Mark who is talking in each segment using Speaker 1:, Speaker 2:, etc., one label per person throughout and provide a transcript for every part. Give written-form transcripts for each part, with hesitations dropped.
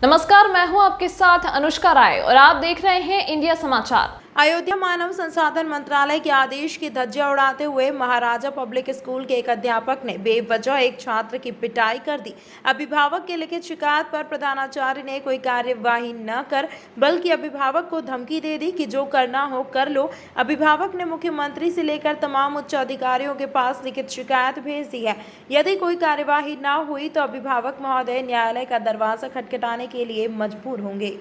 Speaker 1: नमस्कार, मैं हूं आपके साथ अनुष्का राय और आप देख रहे हैं इंडिया समाचार।
Speaker 2: अयोध्या मानव संसाधन मंत्रालय के आदेश की धज्जियां उड़ाते हुए महाराजा पब्लिक स्कूल के एक अध्यापक ने बेवजह एक छात्र की पिटाई कर दी। अभिभावक के लिखित शिकायत पर प्रधानाचार्य ने कोई कार्यवाही न कर बल्कि अभिभावक को धमकी दे दी कि जो करना हो कर लो। अभिभावक ने मुख्यमंत्री से लेकर तमाम उच्च अधिकारियों के पास लिखित शिकायत भेज दी है। यदि कोई कार्यवाही न हुई तो अभिभावक महोदय न्यायालय का दरवाजा खटखटाने के लिए मजबूर होंगे।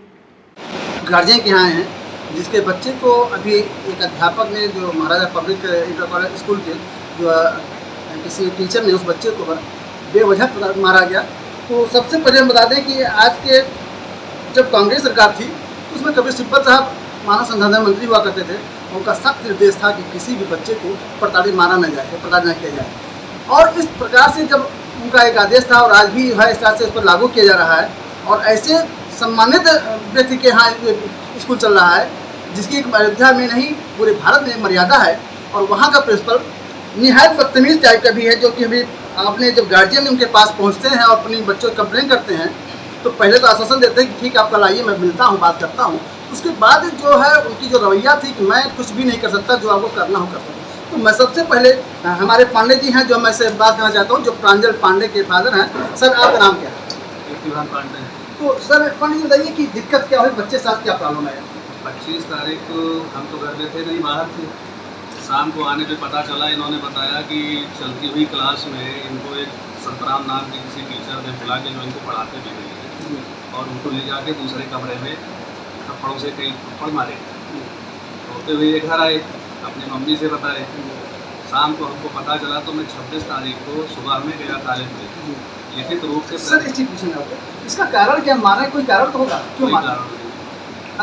Speaker 3: गार्जियन के यहाँ हैं जिसके बच्चे को अभी एक अध्यापक ने, जो महाराजा पब्लिक इंटर कॉलेज स्कूल के जो किसी टीचर ने उस बच्चे को बेवजह मारा गया। तो सबसे पहले हम बता दें कि आज के जब कांग्रेस सरकार थी तो उसमें कपिल सिब्बल साहब मानव संसाधन मंत्री हुआ करते थे। उनका सख्त निर्देश था कि किसी भी बच्चे को प्रताड़ित मारा न जाए, प्रताड़ित न किया जाए। और इस प्रकार से जब उनका एक आदेश था और आज भी है इस तरह से उस पर लागू किया जा रहा है। और ऐसे सम्मानित व्यक्ति के यहाँ स्कूल चल रहा है जिसकी एक अयोध्या में नहीं पूरे भारत में मर्यादा है। और वहाँ का प्रिंसिपल निहायत बदतमीज टाइप का भी है, जो कि अभी आपने जब गार्जियन उनके पास पहुँचते हैं और अपनी बच्चों को कंप्लेन करते हैं तो पहले तो आश्वासन देते हैं कि ठीक आप कल आइए, मैं मिलता हूँ, बात करता हूँ। उसके बाद जो है उनकी जो रवैया थी कि मैं कुछ भी नहीं कर सकता, जो आपको करना हो कर सकता। तो मैं सबसे पहले हमारे पांडे जी हैं जो मैं से बात करना चाहता हूँ, जो प्रांजल पांडे के फादर हैं। सर, आपका नाम क्या है?
Speaker 4: पांडे।
Speaker 3: तो सर पांडे जी बताइए कि दिक्कत क्या हुई, बच्चे साथ क्या प्रॉब्लम है?
Speaker 4: 25 तारीख को हम तो घर में थे नहीं, बाहर थे। शाम को आने पे पता चला, इन्होंने बताया कि चलती हुई क्लास में इनको एक संतराम नाम के किसी टीचर ने बुला के जो इनको पढ़ाते भी नहीं है और उनको ले जाके दूसरे कमरे में थप्पड़ों से कई थप्पड़ मारे। होते हुए ये घर आए, अपनी मम्मी से बताए। शाम को हमको पता चला तो मैं 26 तारीख को सुबह में गया कॉलेज में, लिखित रूप से।
Speaker 3: सर इस चीज पूछना होगा, इसका कारण क्या मारा? कोई कारण तो होगा, क्यों मारा?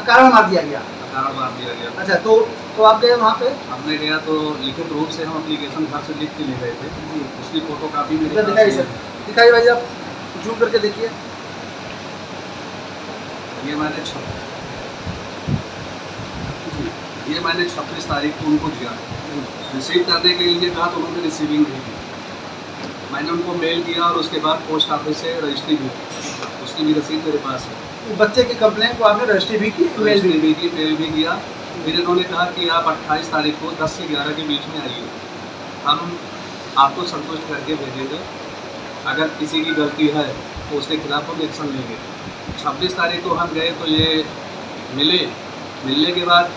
Speaker 3: कारण मार दिया गया।
Speaker 4: कारण मार दिया गया।
Speaker 3: अच्छा, तो आप गए वहाँ पे?
Speaker 4: हमने गया तो लिखित रूप से हम एप्लीकेशन घर से लिख के ले गए थे। उसकी फोटो कापी मेरे पास
Speaker 3: दिखाइए सर, दिखाइए भाई, आप जूम करके देखिए।
Speaker 4: ये मैंने 26 तारीख को उनको दिया। रिसीव करने के लिए कहा तो उन्होंने रिसीविंग नहीं की। मैंने उनको मेल किया और उसके बाद पोस्ट ऑफिस से रजिस्ट्री भी, उसकी भी रसीद मेरे पास है।
Speaker 3: बच्चे की कंप्लेंट को आपने रजिस्ट्री भी की, मेल
Speaker 4: भी किया। फिर इन्होंने कहा कि आप 28 तारीख को 10 से 11 के बीच में आइए, हम आपको संतुष्ट करके भेजेंगे। अगर किसी की गलती है तो उसके खिलाफ हम एक्शन लेंगे। 26 तारीख को हम गए तो ये मिलने के बाद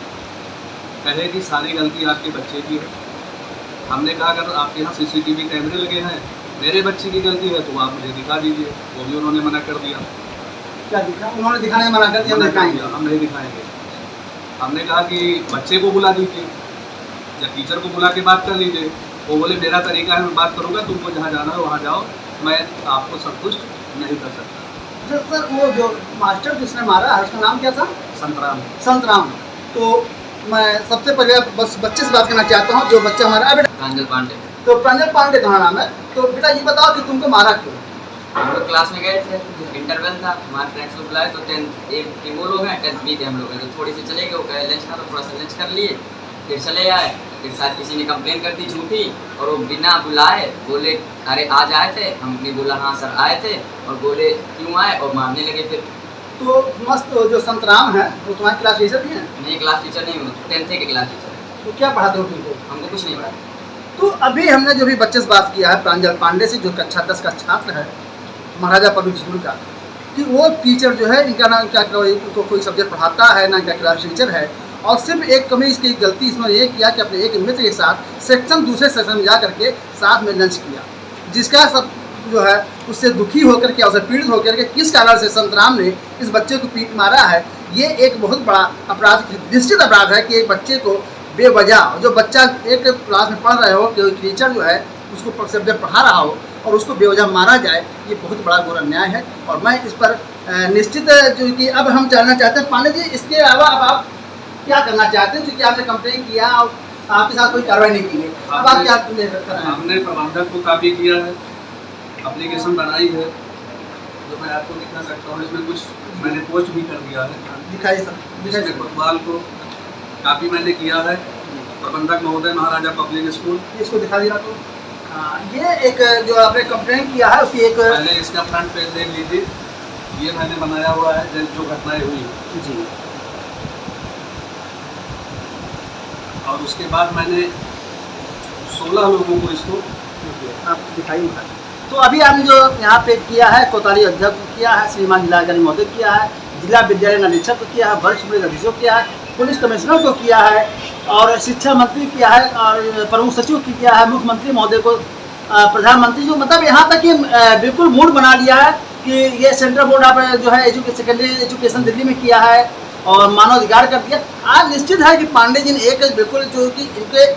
Speaker 4: कहे कि सारी गलती आपके बच्चे की है। हमने कहा अगर आपके यहाँ CCTV कैमरे लगे हैं, मेरे बच्चे की गलती है तो आप मुझे दिखा दीजिए। वो भी उन्होंने मना कर दिया।
Speaker 3: क्या दिखा? उन्होंने दिखाने मना कर दिया,
Speaker 4: हम नहीं दिखाएंगे। हमने कहा कि बच्चे को बुला दीजिए या टीचर को बुला के बात कर लीजिए। वो बोले मेरा तरीका है, मैं बात करूँगा, तुमको जहाँ जाना है वहाँ जाओ, मैं आपको संतुष्ट नहीं कर सकता।
Speaker 3: सर वो जो मास्टर जिसने मारा है उसका नाम क्या था? संतराम। तो मैं सबसे पहले बस बच्चे से बात करना चाहता हूँ, जो बच्चा हमारा
Speaker 5: प्रांजल पांडे।
Speaker 3: तो प्रांजल पांडे तुम्हारा नाम है। तो बेटा ये बताओ कि तुमको मारा क्यों?
Speaker 5: हम लोग क्लास में गए थे, इंटरवल था, हमारे फ्रेंड्स को बुलाए तो 10th ए के वो लोग हैं, 10th बी के हम लोग हैं। तो थोड़ी सी चले गए, वो कहे लंच था तो थोड़ा सा लंच कर लिए, फिर चले आए। फिर शायद किसी ने कंप्लेन कर दी झूठी और वो बिना बुलाए बोले अरे आज आए थे। हमने बोला हाँ सर आए थे, और बोले क्यों आए, और मारने लगे। फिर
Speaker 3: तो मस्त जो संतराम है वो तुम्हारी क्लास टीचर भी है?
Speaker 5: नहीं, क्लास टीचर नहीं हूँ, 10th के क्लास टीचर है।
Speaker 3: तो क्या पढ़ाते हो तुमको?
Speaker 5: हमको कुछ नहीं पढ़ाते।
Speaker 3: तो अभी हमने जो भी बच्चे से बात किया है प्रांजल पांडे से, जो कक्षा 10 का छात्र है महाराजा पब्लिक स्कूल का, कि वो टीचर जो है इनका ना क्या कोई सब्जेक्ट पढ़ाता है ना इनका क्लास टीचर है। और सिर्फ एक कमी इसकी गलती इसमें ये किया कि अपने एक मित्र के साथ दूसरे सेक्शन में जा करके साथ में लंच किया, जिसका सब जो है उससे दुखी होकर के, उससे पीड़ित होकर के किस कारण से संतराम ने इस बच्चे को पीट मारा है। ये एक बहुत बड़ा अपराध, निश्चित अपराध है कि एक बच्चे को बेवजह, जो बच्चा एक क्लास में पढ़ रहे हो कि टीचर जो है उसको सब्जेक्ट पढ़ा रहा हो और उसको बेवजह मारा जाए, ये बहुत बड़ा घोर अन्याय है। और मैं इस पर निश्चित जो कि अब हम जानना चाहते हैं पांडे जी, इसके अलावा अब आप क्या करना चाहते हैं? क्योंकि आपने कंप्लेन किया और आपके साथ कोई कार्रवाई नहीं की है, अब आप क्या करना है?
Speaker 4: हमने प्रबंधक को कॉपी किया है, एप्लीकेशन बनाई है, जो मैं आपको दिखा सकता हूँ। इसमें कुछ मैंने पोस्ट भी कर दिया है।
Speaker 3: दिखाइए सर, दिखाइए।
Speaker 4: कोतवाल को कापी मैंने किया है, प्रबंधक महोदय महाराजा पब्लिक स्कूल,
Speaker 3: इसको दिखा दिया। तो ये एक जो आपने कंप्लेन किया है उसकी एक
Speaker 4: पहले इसका फ्रंट पेज देख लीजिए। ये मैंने बनाया हुआ है जो घटनाएं हुई हैं।
Speaker 3: जी।
Speaker 4: और उसके बाद मैंने 16 लोगों को इसको
Speaker 3: आप दिखाइए। तो अभी हमने जो यहाँ पे किया है, कोतवाली अध्यक्ष को किया है, श्रीमान जिलाधिकारी महोदय किया है, जिला विद्यालय निरीक्षक को किया है, वरिष्ठ पुलिस अधीक्षक को किया है, पुलिस कमिश्नर को किया है, और शिक्षा मंत्री किया है, और प्रमुख सचिव की किया है, मुख्यमंत्री महोदय को, प्रधानमंत्री जो, मतलब यहाँ तक कि बिल्कुल मूड बना लिया है कि ये सेंट्रल बोर्ड ऑफ जो है सेकेंडरी एजुकेशन दिल्ली में किया है और मानवाधिकार कर दिया। आज निश्चित है कि पांडे जी ने एक बिल्कुल जो कि इनके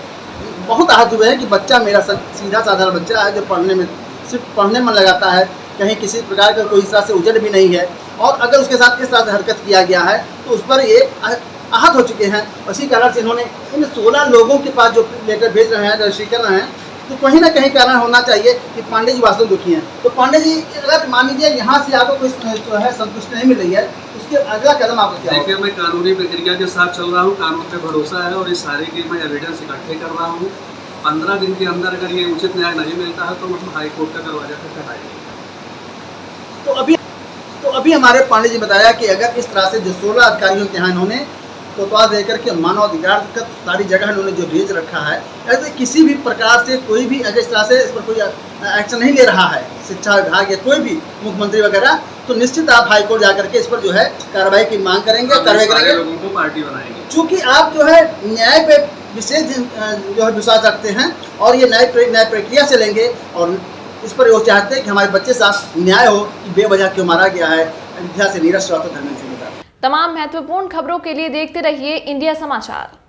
Speaker 3: बहुत आहत हुए हैं कि बच्चा मेरा सीधा साधारण बच्चा है जो पढ़ने में सिर्फ पढ़ने में लगाता है, कहीं किसी प्रकार का कोई इस तरह से उजड़ भी नहीं है, और अगर उसके साथ किस तरह से हरकत किया गया है तो उस पर ये आहत हो चुके हैं। उसी कारण से इन्होंने इन 16 लोगों के पास जो लेकर भेज रहे हैं, रजिस्ट्री कर रहे हैं, तो कहीं ना कहीं कारण होना चाहिए कि पांडे जी वास्तव दुखी हैं। तो पांडे जी, अगर मान लीजिए यहाँ से आपको कोई जो है संतुष्टि नहीं मिल रही है, उसके अगला कदम आपको क्या होगा?
Speaker 4: देखिए, मैं कानूनी प्रक्रिया के साथ चल रहा हूँ, कानून पे भरोसा है, और इस सारे की मैं एविडेंस इकट्ठे कर रहा हूँ। 15 दिन के अंदर अगर ये उचित न्याय नहीं मिलता है तो मतलब हाई कोर्ट का दरवाजा खटखटाएंगे।
Speaker 3: तो अभी हमारे पांडे जी बताया कि अगर इस तरह से जो 16 अधिकारियों के यहाँ इन्होंने कोतवाल देकर के मानवाधिकार का सारी जगह इन्होंने जो भेज रखा है, ऐसे किसी भी प्रकार से कोई भी अगर इस तरह से इस पर कोई एक्शन नहीं ले रहा है, शिक्षा विभाग या कोई भी मुख्यमंत्री वगैरह, तो निश्चित आप हाईकोर्ट जाकर के इस पर जो है कार्रवाई की मांग करेंगे, कार्रवाई करेंगे,
Speaker 4: लोगों को पार्टी बनाएंगे।
Speaker 3: चूँकि आप जो है न्याय पे विशेष जो है विश्वास रखते हैं और ये न्याय प्रक्रिया से लेंगे, और इस पर वो चाहते हैं कि हमारे बच्चे साथ न्याय हो कि बेवजह क्यों मारा गया है। अयोध्या से नीरज श्रीवास्तव, धर्मेंद्र सिंह।
Speaker 1: तमाम महत्वपूर्ण खबरों के लिए देखते रहिए इंडिया समाचार।